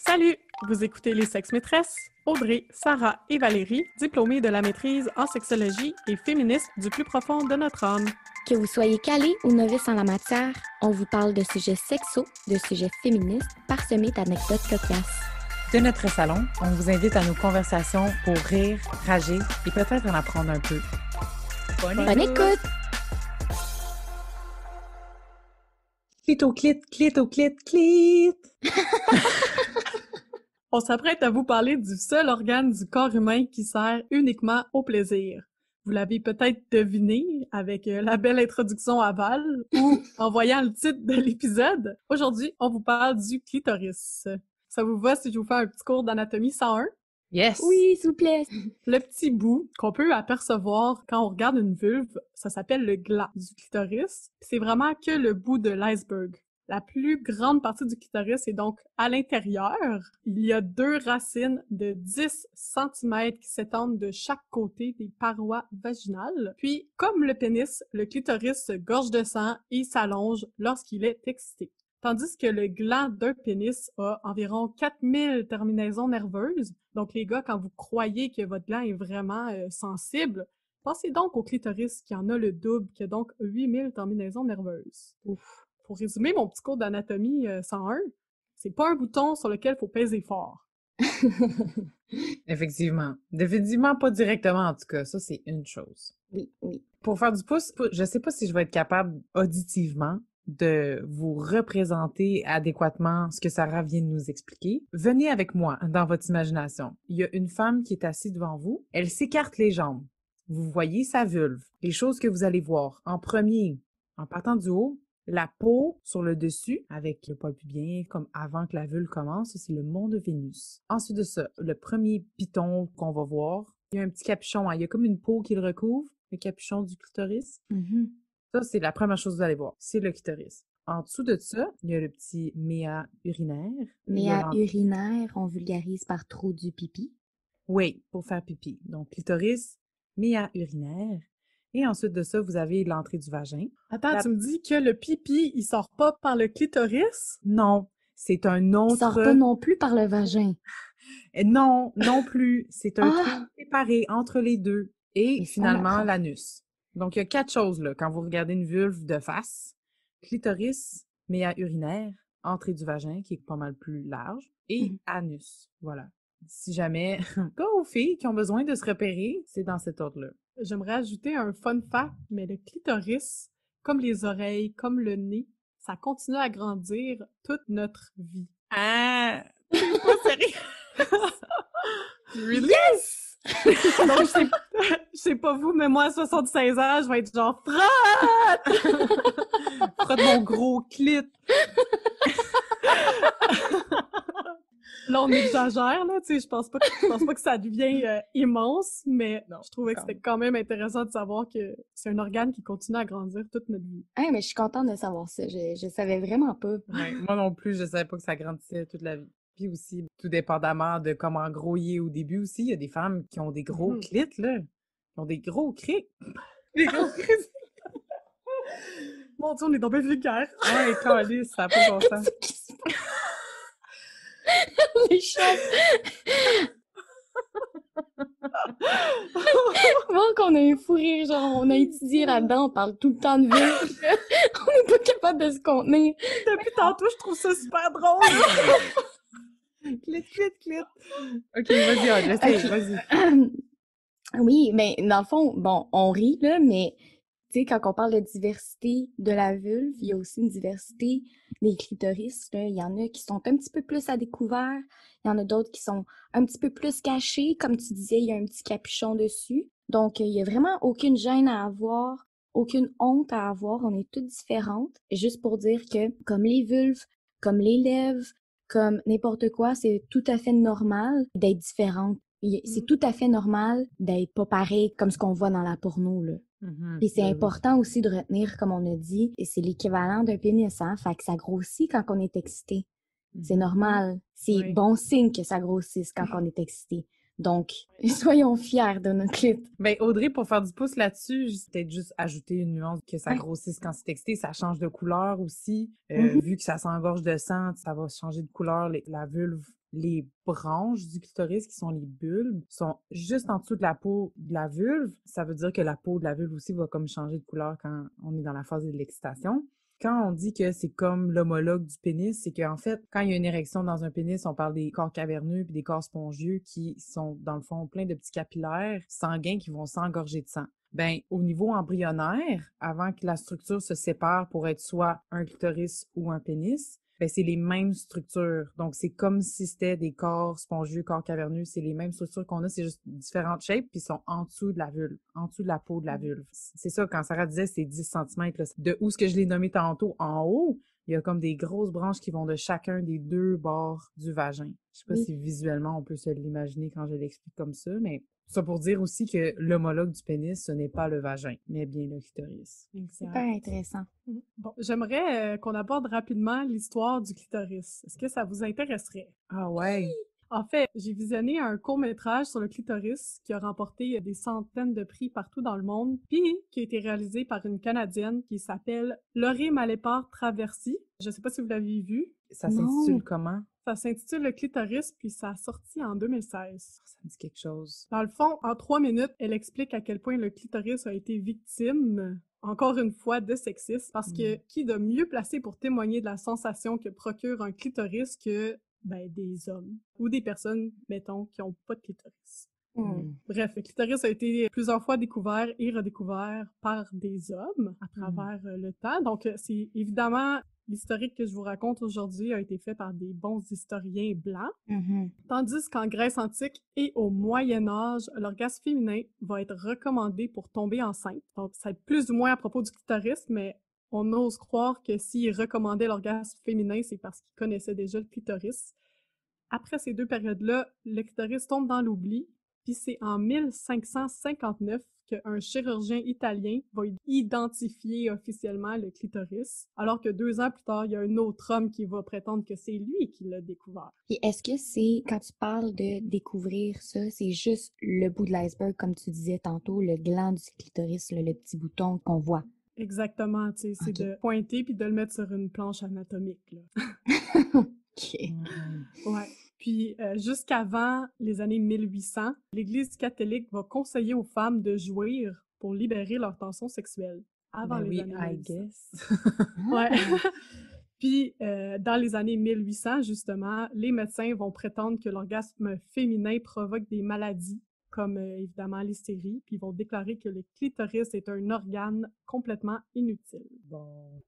Salut! Vous écoutez Les Sexes Maîtresses, Audrey, Sarah et Valérie, diplômées de la maîtrise en sexologie et féministes du plus profond de notre âme. Que vous soyez calé ou novice en la matière, on vous parle de sujets sexos, de sujets féministes, parsemés d'anecdotes cocasses. De notre salon, on vous invite à nos conversations pour rire, rager et peut-être en apprendre un peu. Bonne écoute! Clit au clit, clit au clit, clit! On s'apprête à vous parler du seul organe du corps humain qui sert uniquement au plaisir. Vous l'avez peut-être deviné avec la belle introduction à Val ou en voyant le titre de l'épisode. Aujourd'hui, on vous parle du clitoris. Ça vous va si je vous fais un petit cours d'anatomie 101? Yes! Oui, s'il vous plaît! Le petit bout qu'on peut apercevoir quand on regarde une vulve, ça s'appelle le gland du clitoris. C'est vraiment que le bout de l'iceberg. La plus grande partie du clitoris est donc à l'intérieur. Il y a 2 racines de 10 cm qui s'étendent de chaque côté des parois vaginales. Puis, comme le pénis, le clitoris se gorge de sang et s'allonge lorsqu'il est excité. Tandis que le gland d'un pénis a environ 4000 terminaisons nerveuses. Donc, les gars, quand vous croyez que votre gland est vraiment sensible, pensez donc au clitoris qui en a le double, qui a donc 8000 terminaisons nerveuses. Ouf. Pour résumer mon petit cours d'anatomie 101, c'est pas un bouton sur lequel il faut peser fort. Effectivement. Définitivement pas directement, en tout cas. Ça, c'est une chose. Oui. Pour faire du pouce, je sais pas si je vais être capable auditivement de vous représenter adéquatement ce que Sarah vient de nous expliquer. Venez avec moi dans votre imagination. Il y a une femme qui est assise devant vous. Elle s'écarte les jambes. Vous voyez sa vulve. Les choses que vous allez voir. En premier, en partant du haut, la peau sur le dessus, avec le poil pubien, comme avant que la vulve commence, c'est le mont de Vénus. Ensuite de ça, le premier piton qu'on va voir, il y a un petit capuchon, hein. Il y a comme une peau qui le recouvre, le capuchon du clitoris. Mm-hmm. Ça, c'est la première chose que vous allez voir, c'est le clitoris. En dessous de ça, il y a le petit méa urinaire. Méa urinaire, on vulgarise par trou du pipi. Oui, pour faire pipi. Donc, clitoris, méa urinaire. Et ensuite de ça, vous avez l'entrée du vagin. Attends, tu me dis que le pipi, il sort pas par le clitoris? Non, c'est un autre... Il sort pas non plus par le vagin. Non, non plus. C'est un trou séparé entre les deux. Et finalement, l'anus. Donc, il y a 4 choses, là, quand vous regardez une vulve de face. Clitoris, méa urinaire, entrée du vagin, qui est pas mal plus large, et anus. Voilà. Si jamais, aux filles qui ont besoin de se repérer, c'est dans cet ordre-là. J'aimerais ajouter un fun fact, mais le clitoris, comme les oreilles, comme le nez, ça continue à grandir toute notre vie. Ah! C'est pas sérieux! Really? Yes! Donc, je sais pas vous, mais moi, à 76 ans, je vais être genre « Frotte! » Frotte mon gros clit! Là, on exagère, là, tu sais, je pense pas que ça devient immense, mais non, je trouvais que c'était quand même intéressant de savoir que c'est un organe qui continue à grandir toute notre vie. Hey, mais je suis contente de savoir ça. Je savais vraiment pas. Ouais, moi non plus, je savais pas que ça grandissait toute la vie. Puis aussi, tout dépendamment de comment gros il est au début aussi, il y a des femmes qui ont des gros clits, là. Qui ont des gros crics. Des gros crics. Mon Dieu, on est tombé vulgaire. Ouais, câlisse, ça n'a pas de bon sens. Les chats! Bon, qu'on a un fou rire, genre, on a étudié là-dedans, on parle tout le temps de vie. On n'est pas capable de se contenir. Depuis tantôt, je trouve ça super drôle. Clit. OK, vas-y, j'essaie, vas-y. Oui, mais dans le fond, bon, on rit, là, mais tu sais, quand on parle de diversité de la vulve, il y a aussi une diversité des clitoris, là. Il y en a qui sont un petit peu plus à découvert, il y en a d'autres qui sont un petit peu plus cachés. Comme tu disais, il y a un petit capuchon dessus. Donc, il y a vraiment aucune gêne à avoir, aucune honte à avoir. On est toutes différentes. Juste pour dire que, comme les vulves, comme les lèvres, comme n'importe quoi, c'est tout à fait normal d'être différente. C'est tout à fait normal d'être pas pareil comme ce qu'on voit dans la porno, là. Et c'est important aussi de retenir, comme on a dit, et c'est l'équivalent d'un pénis, hein? Fait que ça grossit quand on est excité. C'est normal. C'est bon signe que ça grossisse quand on est excité. Donc, soyons fiers de notre clit. Ben, Audrey, pour faire du pouce là-dessus, peut-être juste ajouter une nuance que ça grossisse quand c'est texté, ça change de couleur aussi. Vu que ça s'engorge de sang, ça va changer de couleur. La vulve les branches du clitoris, qui sont les bulbes, sont juste en dessous de la peau de la vulve. Ça veut dire que la peau de la vulve aussi va comme changer de couleur quand on est dans la phase de l'excitation. Quand on dit que c'est comme l'homologue du pénis, c'est qu'en fait, quand il y a une érection dans un pénis, on parle des corps caverneux puis des corps spongieux qui sont, dans le fond, plein de petits capillaires sanguins qui vont s'engorger de sang. Ben, au niveau embryonnaire, avant que la structure se sépare pour être soit un clitoris ou un pénis, ben, c'est les mêmes structures. Donc, c'est comme si c'était des corps spongieux, corps caverneux. C'est les mêmes structures qu'on a, c'est juste différentes shapes, puis ils sont en dessous de la vulve, en dessous de la peau de la vulve. C'est ça, quand Sarah disait c'est 10 centimètres, là, de où ce que je l'ai nommé tantôt, en haut, il y a comme des grosses branches qui vont de chacun des deux bords du vagin. Je sais pas Oui. si visuellement on peut se l'imaginer quand je l'explique comme ça, mais ça pour dire aussi que l'homologue du pénis, ce n'est pas le vagin, mais bien le clitoris. Super intéressant. Bon, j'aimerais qu'on aborde rapidement l'histoire du clitoris. Est-ce que ça vous intéresserait? Ah ouais! En fait, j'ai visionné un court-métrage sur le clitoris qui a remporté des centaines de prix partout dans le monde, puis qui a été réalisé par une Canadienne qui s'appelle Laurie Malépard Traversy. Je sais pas si vous l'avez vu. Ça Non. s'intitule comment? Ça s'intitule Le clitoris, puis ça a sorti en 2016. Ça me dit quelque chose. Dans le fond, en 3 minutes, elle explique à quel point le clitoris a été victime, encore une fois, de sexisme, parce que qui de mieux placé pour témoigner de la sensation que procure un clitoris que des hommes ou des personnes, mettons, qui n'ont pas de clitoris. Bref, le clitoris a été plusieurs fois découvert et redécouvert par des hommes à travers le temps. Donc, c'est évidemment l'historique que je vous raconte aujourd'hui a été fait par des bons historiens blancs. Tandis qu'en Grèce antique et au Moyen Âge, l'orgasme féminin va être recommandé pour tomber enceinte. Donc, ça va être plus ou moins à propos du clitoris, mais on ose croire que s'il recommandait l'orgasme féminin, c'est parce qu'il connaissait déjà le clitoris. Après ces deux périodes-là, le clitoris tombe dans l'oubli, puis c'est en 1559 qu'un chirurgien italien va identifier officiellement le clitoris, alors que 2 ans plus tard, il y a un autre homme qui va prétendre que c'est lui qui l'a découvert. Puis est-ce que c'est, quand tu parles de découvrir ça, c'est juste le bout de l'iceberg, comme tu disais tantôt, le gland du clitoris, le petit bouton qu'on voit? Exactement, tu sais, c'est Ok. de pointer puis de le mettre sur une planche anatomique, là. OK. Ouais. Puis, jusqu'avant les années 1800, l'Église catholique va conseiller aux femmes de jouir pour libérer leur tension sexuelle. Avant Ben les oui, années I 1800. guess. Ouais. Ah! Puis, dans les années 1800, justement, les médecins vont prétendre que l'orgasme féminin provoque des maladies, comme évidemment l'hystérie, puis ils vont déclarer que le clitoris est un organe complètement inutile. Bon.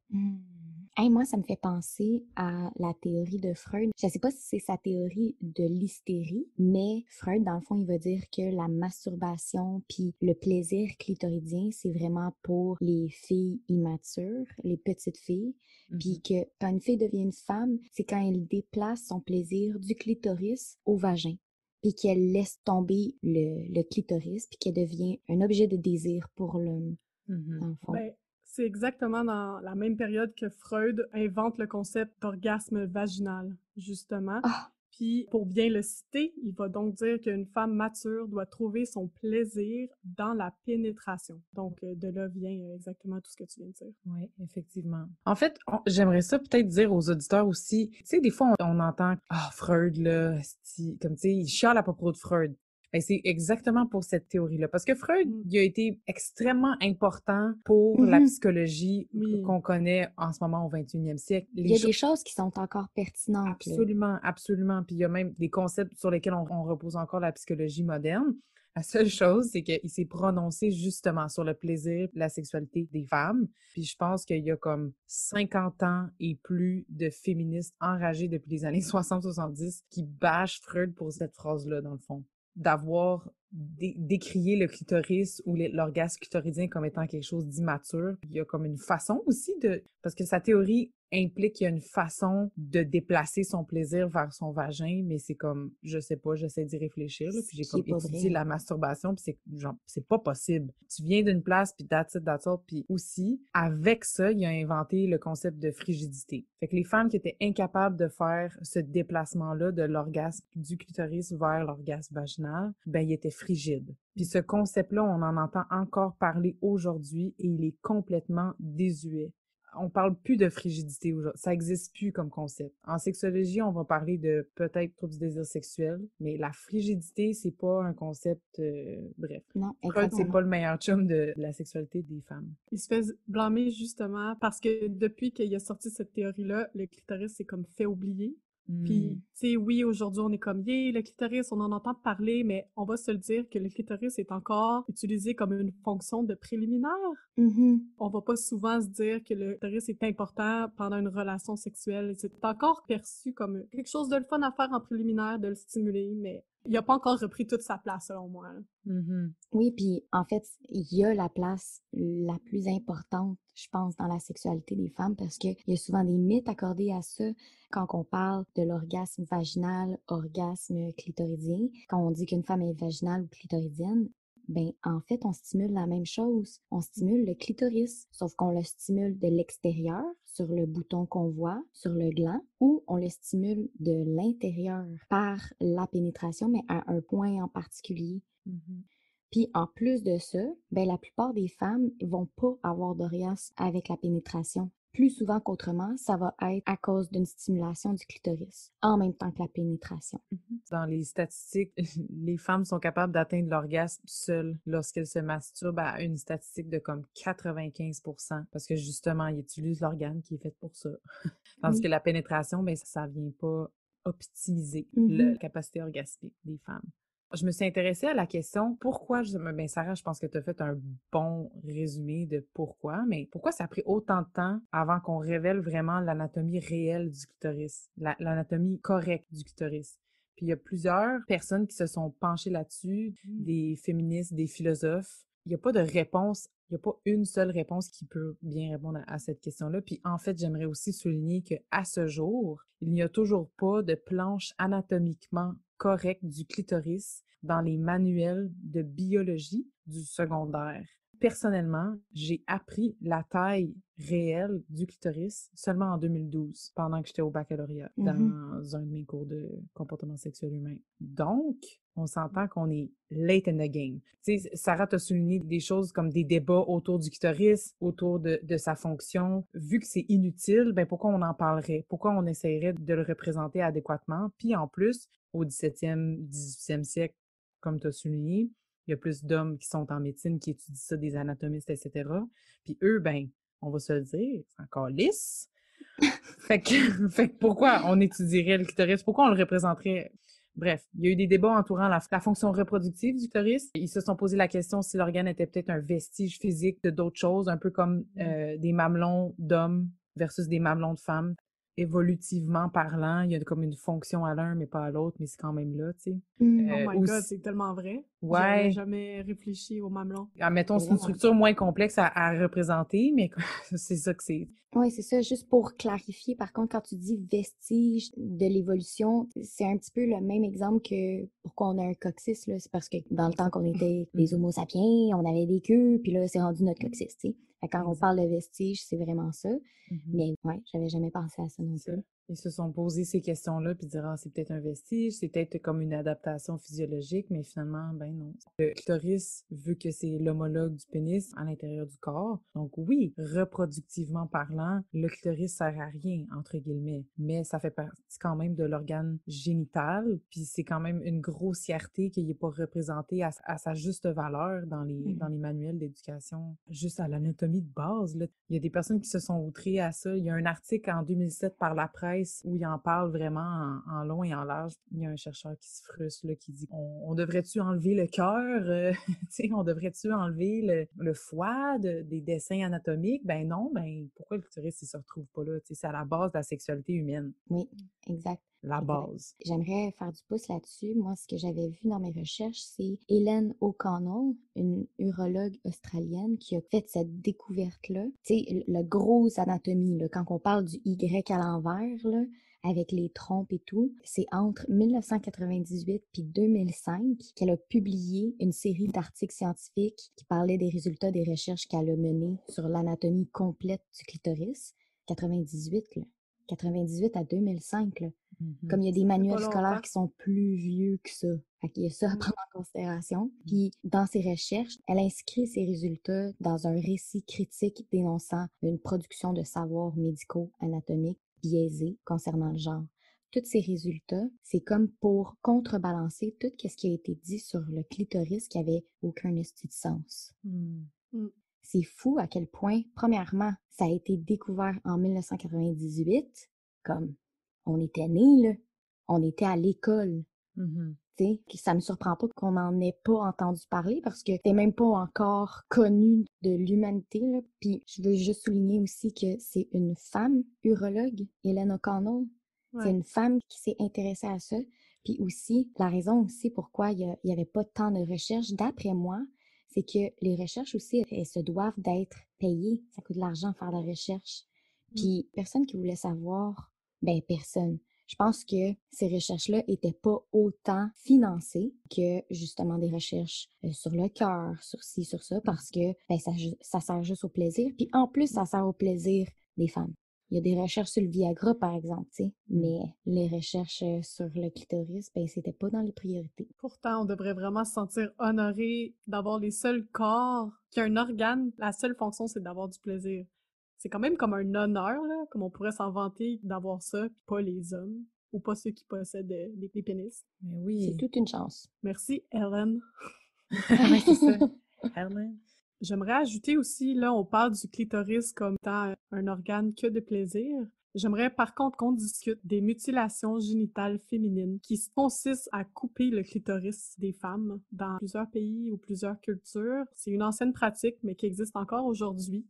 Hey, moi, ça me fait penser à la théorie de Freud. Je sais pas si c'est sa théorie de l'hystérie, mais Freud, dans le fond, il va dire que la masturbation puis le plaisir clitoridien, c'est vraiment pour les filles immatures, les petites filles, puis que quand une fille devient une femme, c'est quand elle déplace son plaisir du clitoris au vagin, puis qu'elle laisse tomber le clitoris, puis qu'elle devient un objet de désir pour l'homme, dans le fond. Ben, c'est exactement dans la même période que Freud invente le concept d'orgasme vaginal, justement. Ah! Puis, pour bien le citer, il va donc dire qu'une femme mature doit trouver son plaisir dans la pénétration. Donc, de là vient exactement tout ce que tu viens de dire. Oui, effectivement. En fait, j'aimerais ça peut-être dire aux auditeurs aussi, tu sais, des fois, on entend « Ah, Freud, là, comme tu sais, il chiale à propos de Freud ». Ben, c'est exactement pour cette théorie-là. Parce que Freud, il a été extrêmement important pour la psychologie qu'on connaît en ce moment au 21e siècle. Il y a des choses qui sont encore pertinentes. Absolument, absolument. Puis il y a même des concepts sur lesquels on repose encore la psychologie moderne. La seule chose, c'est qu'il s'est prononcé justement sur le plaisir, la sexualité des femmes. Puis je pense qu'il y a comme 50 ans et plus de féministes enragées depuis les années 60-70 qui bâchent Freud pour cette phrase-là, dans le fond. D'avoir décrié le clitoris ou l'orgasme clitoridien comme étant quelque chose d'immature. Il y a comme une façon aussi parce que sa théorie implique qu'il y a une façon de déplacer son plaisir vers son vagin, mais c'est comme, je sais pas, j'essaie d'y réfléchir, là, puis j'ai comme étudié la masturbation, puis c'est pas possible. Tu viens d'une place, puis that's it, puis aussi, avec ça, il a inventé le concept de frigidité. Fait que les femmes qui étaient incapables de faire ce déplacement-là de l'orgasme du clitoris vers l'orgasme vaginal, ben, ils étaient frigides. Puis ce concept-là, on en entend encore parler aujourd'hui et il est complètement désuet. on parle plus de frigidité aujourd'hui. Ça existe plus comme concept. En sexologie, on va parler de peut-être troubles du désir sexuel, mais la frigidité, c'est pas un concept, bref. Non, Freud, c'est exactement. pas le meilleur chum de la sexualité des femmes. Il se fait blâmer justement parce que depuis qu'il a sorti cette théorie-là, le clitoris s'est comme fait oublier. Puis, tu sais, oui, aujourd'hui, on est comme, yeah, le clitoris, on en entend parler, mais on va se le dire que le clitoris est encore utilisé comme une fonction de préliminaire. Mhm. On va pas souvent se dire que le clitoris est important pendant une relation sexuelle. C'est encore perçu comme quelque chose de le fun à faire en préliminaire, de le stimuler, mais il a pas encore repris toute sa place, selon moi. Mhm. Oui, puis en fait, il y a la place la plus importante, je pense, dans la sexualité des femmes parce qu'il y a souvent des mythes accordés à ça quand on parle de l'orgasme vaginal, orgasme clitoridien. Quand on dit qu'une femme est vaginale ou clitoridienne, ben en fait, on stimule la même chose. On stimule le clitoris, sauf qu'on le stimule de l'extérieur, sur le bouton qu'on voit, sur le gland, ou on le stimule de l'intérieur par la pénétration, mais à un point en particulier. Mhm. Puis en plus de ça, ben la plupart des femmes vont pas avoir d'orgasme avec la pénétration. Plus souvent qu'autrement, ça va être à cause d'une stimulation du clitoris, en même temps que la pénétration. Dans les statistiques, les femmes sont capables d'atteindre l'orgasme seules lorsqu'elles se masturbent à une statistique de comme 95%, parce que justement, ils utilisent l'organe qui est fait pour ça. Tandis que Oui. la pénétration, ben ça vient pas optimiser la Mhm. capacité orgasmique des femmes. Je me suis intéressée à la question pourquoi, ben Sarah, je pense que tu as fait un bon résumé de pourquoi, mais pourquoi ça a pris autant de temps avant qu'on révèle vraiment l'anatomie réelle du clitoris, l'anatomie correcte du clitoris. Puis il y a plusieurs personnes qui se sont penchées là-dessus, des féministes, des philosophes. Il n'y a pas de réponse, il n'y a pas une seule réponse qui peut bien répondre à cette question-là. Puis en fait, j'aimerais aussi souligner qu'à ce jour, il n'y a toujours pas de planche anatomiquement correcte du clitoris dans les manuels de biologie du secondaire. Personnellement, j'ai appris la taille réelle du clitoris seulement en 2012, pendant que j'étais au baccalauréat, Mhm. dans un de mes cours de comportement sexuel humain. Donc, on s'entend qu'on est late in the game. Tu sais, Sarah t'a souligné des choses comme des débats autour du clitoris, autour de sa fonction. Vu que c'est inutile, ben pourquoi on en parlerait? Pourquoi on essaierait de le représenter adéquatement? Puis en plus, au 17e, 18e siècle, comme tu as souligné, il y a plus d'hommes qui sont en médecine, qui étudient ça, des anatomistes, etc. Puis eux, ben, on va se le dire, c'est encore lisse. Fait que, fait que pourquoi on étudierait le clitoris? Pourquoi on le représenterait? Bref, il y a eu des débats entourant la fonction reproductive du clitoris. Ils se sont posé la question si l'organe était peut-être un vestige physique de d'autres choses, un peu comme des mamelons d'hommes versus des mamelons de femmes. Évolutivement parlant, il y a comme une fonction à l'un, mais pas à l'autre, mais c'est quand même là, tu sais. Mm. Oh my God, Aussi, c'est tellement vrai. J'aurais ouais, jamais réfléchi au mamelon. admettons, C'est c'est une vraiment structure moins complexe à représenter, mais c'est ça que c'est. Oui, c'est ça. Juste pour clarifier, par contre, quand tu dis vestige de l'évolution, c'est un petit peu le même exemple que pourquoi on a un coccyx, là. C'est parce que dans le temps Exact. qu'on était des Mhm. Homo sapiens, on avait des queues, puis là, c'est rendu notre coccyx, tu sais. Fait que quand on Exact. parle de vestige, c'est vraiment ça. Mhm. Mais ouais, j'avais jamais pensé à ça non Ça. plus. Ils se sont posés ces questions-là, puis dire, ah, c'est peut-être un vestige, c'est peut-être comme une adaptation physiologique, mais finalement, ben non. Le clitoris, vu que c'est l'homologue du pénis à l'intérieur du corps, donc oui, reproductivement parlant, le clitoris sert à rien, entre guillemets, mais ça fait partie quand même de l'organe génital, puis c'est quand même une grossièreté qu'il n'est pas représenté à sa juste valeur dans Mhm. les manuels d'éducation, juste à l'anatomie de base, là. Il y a des personnes qui se sont outrées à ça. Il y a un article en 2007 par la presse où il en parle vraiment en long et en large. Il y a un chercheur qui se frustre, là, qui dit on devrait-tu enlever le cœur? Tu sais, on devrait-tu enlever le foie des dessins anatomiques? Ben non, ben pourquoi le clitoris il se retrouve pas là? Tu sais, c'est à la base de la sexualité humaine. Oui, exact. La Exact. base. J'aimerais faire du pouce là-dessus. Moi, ce que j'avais vu dans mes recherches, c'est Hélène O'Connell, une urologue australienne, qui a fait cette découverte-là. Tu sais, le gros anatomie, là, quand on parle du Y à l'envers, là, avec les trompes et tout, c'est entre 1998 puis 2005 qu'elle a publié une série d'articles scientifiques qui parlaient des résultats des recherches qu'elle a menées sur l'anatomie complète du clitoris. 98, là. 98 à 2005, là. Mhm. Comme il y a des C'est pas manuels scolaires longtemps. qui sont plus vieux que ça. Fait qu'il y a ça à prendre en considération. Puis, dans ses recherches, elle inscrit ses résultats dans un récit critique dénonçant une production de savoirs médicaux anatomiques biaisés concernant le genre. Tous ces résultats, c'est comme pour contrebalancer tout ce qui a été dit sur le clitoris qui avait aucun esti de sens. Hmm. C'est fou à quel point, premièrement, ça a été découvert en 1998, comme on était nés, là, on était à l'école. Mhm. Ça me surprend pas qu'on n'en ait pas entendu parler parce que c'est même pas encore connu de l'humanité, là. Puis je veux juste souligner aussi que c'est une femme urologue, Hélène O'Connell. C'est Ouais. une femme qui s'est intéressée à ça. Puis aussi, la raison aussi pourquoi il y avait pas tant de recherches, d'après moi, c'est que les recherches aussi, elles se doivent d'être payées. Ça coûte de l'argent faire la recherche. Puis personne qui voulait savoir, ben personne. Je pense que ces recherches-là étaient pas autant financées que justement des recherches sur le cœur, sur ci, sur ça, parce que ben, ça sert juste au plaisir. Puis en plus, ça sert au plaisir des femmes. Il y a des recherches sur le Viagra, par exemple, tu sais, mais les recherches sur le clitoris, ben c'était pas dans les priorités. Pourtant, on devrait vraiment se sentir honoré d'avoir les seuls corps qui a un organe. La seule fonction, c'est d'avoir du plaisir. C'est quand même comme un honneur, là, comme on pourrait s'en vanter d'avoir ça, puis pas les hommes, ou pas ceux qui possèdent des pénis. Mais C'est oui. toute une chance. Ouais, Merci, Ellen. c'est ça. Helen. J'aimerais ajouter aussi, là, on parle du clitoris comme étant un organe que de plaisir. J'aimerais par contre qu'on discute des mutilations génitales féminines qui consistent à couper le clitoris des femmes dans plusieurs pays ou plusieurs cultures. C'est une ancienne pratique, mais qui existe encore aujourd'hui.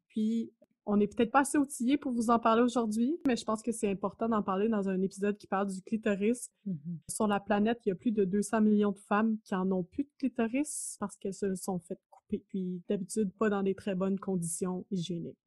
Puis, on n'est peut-être pas assez outillés pour vous en parler aujourd'hui, mais je pense que c'est important d'en parler dans un épisode qui parle du clitoris. Sur la planète, il y a plus de 200 millions de femmes qui en ont plus de clitoris parce qu'elles se le sont faites couper. Puis d'habitude, pas dans des très bonnes conditions hygiéniques.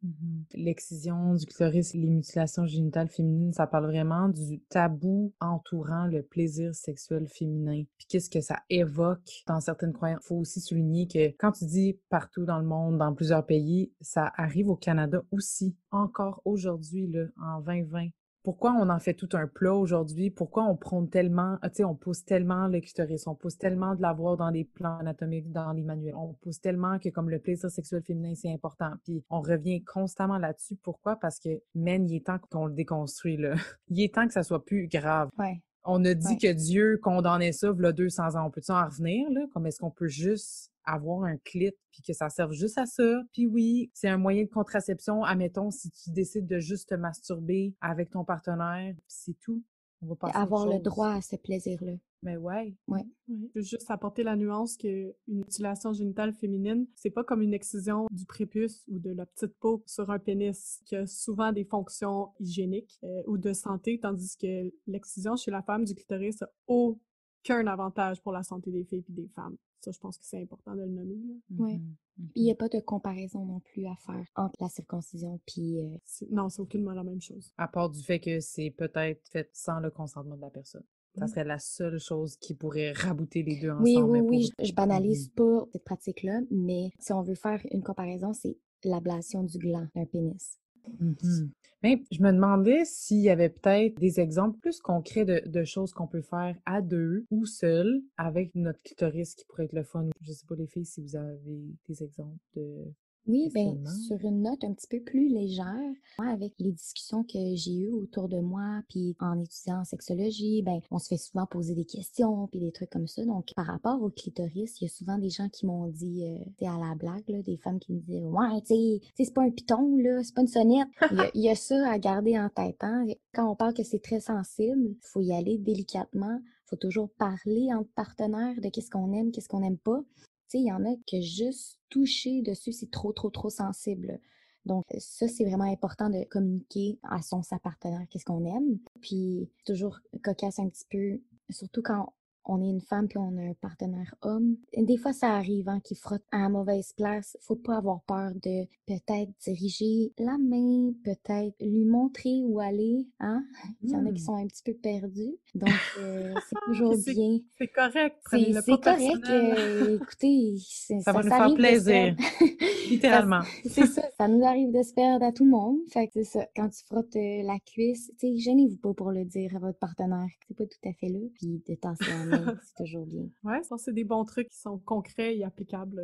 L'excision du clitoris, les mutilations génitales féminines, ça parle vraiment du tabou entourant le plaisir sexuel féminin. Puis qu'est-ce que ça évoque dans certaines croyances. Faut aussi souligner que quand tu dis partout dans le monde, dans plusieurs pays, ça arrive au Canada aussi, encore aujourd'hui, là, en 2020. Pourquoi on en fait tout un plat aujourd'hui? Pourquoi on prône tellement, tu sais, on pousse tellement le clitoris, on pousse tellement de l'avoir dans les plans anatomiques, dans les manuels, on pousse tellement que comme le plaisir sexuel féminin, c'est important. Puis on revient constamment là-dessus. Pourquoi? Parce que, man, il est temps qu'on le déconstruit, là. Il est temps que ça soit plus grave. Ouais. On a dit Ouais. que Dieu condamnait ça, v'là 200 ans. On peut-tu en revenir, là? Comme est-ce qu'on peut juste avoir un clit puis que ça serve juste à ça? Puis oui, c'est un moyen de contraception. Admettons, si tu décides de juste te masturber avec ton partenaire, puis c'est tout. On va passer à autre Avoir le chose. droit à ce plaisir-là. Mais ouais. Ouais. Je veux juste apporter la nuance que une mutilation génitale féminine, c'est pas comme une excision du prépuce ou de la petite peau sur un pénis qui a souvent des fonctions hygiéniques ou de santé, tandis que l'excision chez la femme du clitoris a aucun avantage pour la santé des filles et des femmes. Ça, je pense que c'est important de le nommer. Là. Ouais. Il n'y a pas de comparaison non plus à faire entre la circoncision puis Non, c'est aucunement la même chose. À part du fait que c'est peut-être fait sans le consentement de la personne. Ça serait la seule chose qui pourrait rabouter les deux ensemble. Oui, mais oui, pour- je banalise pas cette pratique-là, mais si on veut faire une comparaison, c'est l'ablation du gland d'un pénis. Mhm. Mais je me demandais s'il y avait peut-être des exemples plus concrets de choses qu'on peut faire à deux ou seul avec notre clitoris qui pourrait être le fun. Je sais pas les filles si vous avez des exemples de Oui, ben questionnement. sur une note un petit peu plus légère, moi, avec les discussions que j'ai eues autour de moi, puis en étudiant en sexologie, ben on se fait souvent poser des questions, puis des trucs comme ça. Donc, par rapport au clitoris, il y a souvent des gens qui m'ont dit, tu sais, à la blague, là, des femmes qui me disaient, ouais, tu sais, c'est pas un piton, là, c'est pas une sonnette. Il y a ça à garder en tête, hein. Quand on parle que c'est très sensible, faut y aller délicatement. Faut toujours parler entre partenaires de qu'est-ce qu'on aime pas. Tu sais, il y en a que juste toucher dessus, c'est trop, trop, trop sensible. Donc, ça, c'est vraiment important de communiquer à sa partenaire qu'est-ce qu'on aime. Puis, toujours cocasse un petit peu, surtout quand on est une femme puis on a un partenaire homme. Des fois, ça arrive hein, qu'il frotte à la mauvaise place. Faut pas avoir peur de peut-être diriger la main, peut-être lui montrer où aller. Hein? Il y en a qui sont un petit peu perdus. Donc, c'est toujours bien. C'est correct. Prenez-le pas correct. personnel. Écoutez, Ça va nous faire plaisir. Littéralement. C'est ça, ça nous arrive de se perdre à tout le monde. Fait que c'est ça, quand tu frottes la cuisse, tu sais, gênez-vous pas pour le dire à votre partenaire que c'est pas tout à fait là, puis de tasser la main c'est toujours bien. Ouais, ça, c'est des bons trucs qui sont concrets et applicables.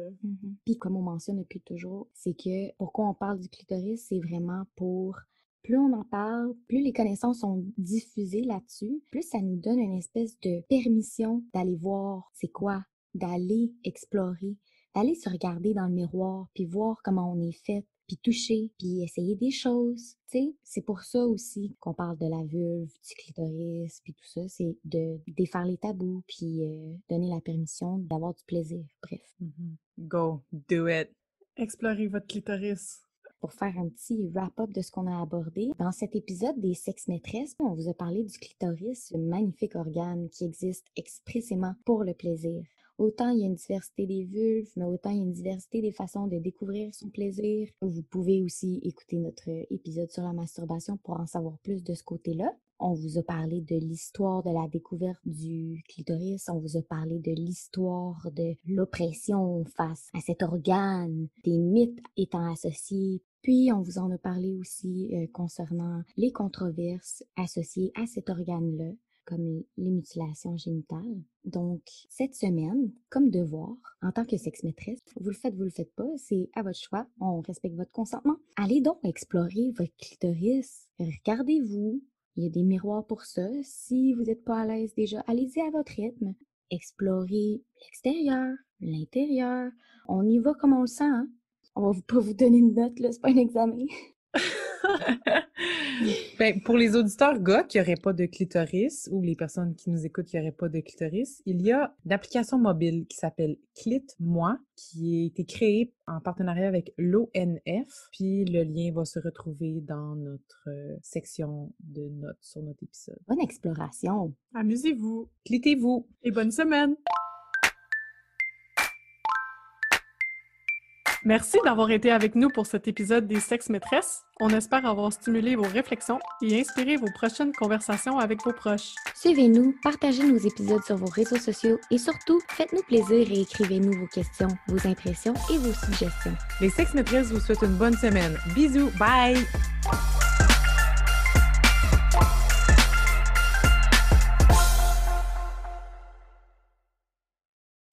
Puis comme on mentionne depuis toujours, c'est que pourquoi on parle du clitoris, c'est vraiment pour plus on en parle, plus les connaissances sont diffusées là-dessus, plus ça nous donne une espèce de permission d'aller voir c'est quoi, d'aller explorer, d'aller se regarder dans le miroir, puis voir comment on est fait, puis toucher, puis essayer des choses, tu sais. C'est pour ça aussi qu'on parle de la vulve, du clitoris, puis tout ça, c'est de défaire les tabous, puis donner la permission d'avoir du plaisir, bref. Go, do it. Explorez votre clitoris. Pour faire un petit wrap-up de ce qu'on a abordé, dans cet épisode des sexes maîtresses, on vous a parlé du clitoris, ce magnifique organe qui existe expressément pour le plaisir. Autant il y a une diversité des vulves, mais autant il y a une diversité des façons de découvrir son plaisir. Vous pouvez aussi écouter notre épisode sur la masturbation pour en savoir plus de ce côté-là. On vous a parlé de l'histoire de la découverte du clitoris, on vous a parlé de l'histoire de l'oppression face à cet organe, des mythes étant associés. Puis, on vous en a parlé aussi concernant les controverses associées à cet organe-là, comme les mutilations génitales. Donc, cette semaine, comme devoir, en tant que sexe-maîtresse, vous le faites pas, c'est à votre choix, on respecte votre consentement. Allez donc explorer votre clitoris, regardez-vous, il y a des miroirs pour ça. Si vous n'êtes pas à l'aise déjà, allez-y à votre rythme. Explorez l'extérieur, l'intérieur. On y va comme on le sent, hein? On va pas vous donner une note, là, c'est pas un examen. Ben, pour les auditeurs gars qui n'auraient pas de clitoris ou les personnes qui nous écoutent qui n'auraient pas de clitoris, il y a une application mobile qui s'appelle Clit-moi qui a été créée en partenariat avec l'ONF. Puis le lien va se retrouver dans notre section de notes sur notre épisode. Bonne exploration! Amusez-vous! Clitez-vous! Et bonne semaine! Merci d'avoir été avec nous pour cet épisode des Sexes Maîtresses. On espère avoir stimulé vos réflexions et inspiré vos prochaines conversations avec vos proches. Suivez-nous, partagez nos épisodes sur vos réseaux sociaux et surtout, faites-nous plaisir et écrivez-nous vos questions, vos impressions et vos suggestions. Les Sexes Maîtresses vous souhaitent une bonne semaine. Bisous! Bye!